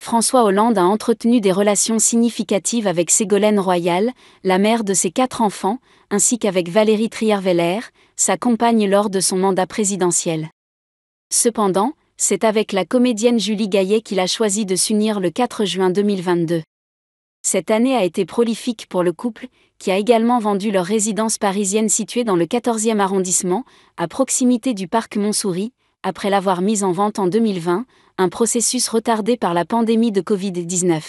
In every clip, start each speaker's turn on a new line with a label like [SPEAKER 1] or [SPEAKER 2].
[SPEAKER 1] François Hollande a entretenu des relations significatives avec Ségolène Royal, la mère de ses 4 enfants, ainsi qu'avec Valérie Trierweiler, sa compagne lors de son mandat présidentiel. Cependant, c'est avec la comédienne Julie Gaillet qu'il a choisi de s'unir le 4 juin 2022. Cette année a été prolifique pour le couple, qui a également vendu leur résidence parisienne située dans le 14e arrondissement, à proximité du parc Montsouris, après l'avoir mise en vente en 2020, un processus retardé par la pandémie de Covid-19.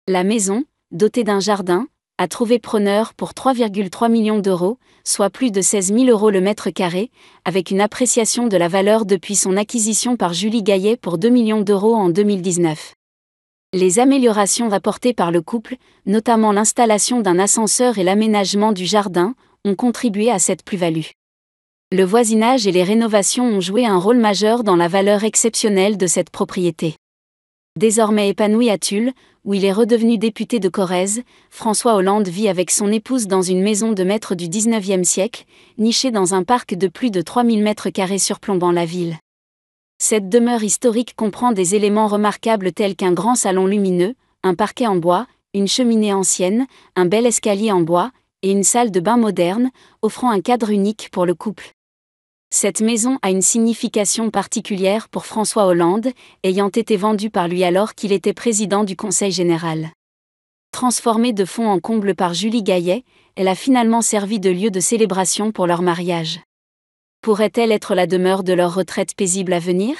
[SPEAKER 1] La maison, dotée d'un jardin, a trouvé preneur pour 3,3 millions d'euros, soit plus de 16 000 euros le mètre carré, avec une appréciation de la valeur depuis son acquisition par Julie Gaillet pour 2 millions d'euros en 2019. Les améliorations apportées par le couple, notamment l'installation d'un ascenseur et l'aménagement du jardin, ont contribué à cette plus-value. Le voisinage et les rénovations ont joué un rôle majeur dans la valeur exceptionnelle de cette propriété. Désormais épanoui à Tulle, où il est redevenu député de Corrèze, François Hollande vit avec son épouse dans une maison de maître du XIXe siècle, nichée dans un parc de plus de 3000 m² surplombant la ville. Cette demeure historique comprend des éléments remarquables tels qu'un grand salon lumineux, un parquet en bois, une cheminée ancienne, un bel escalier en bois, et une salle de bain moderne, offrant un cadre unique pour le couple. Cette maison a une signification particulière pour François Hollande, ayant été vendue par lui alors qu'il était président du Conseil général. Transformée de fond en comble par Julie Gaillet, elle a finalement servi de lieu de célébration pour leur mariage. Pourrait-elle être la demeure de leur retraite paisible à venir ?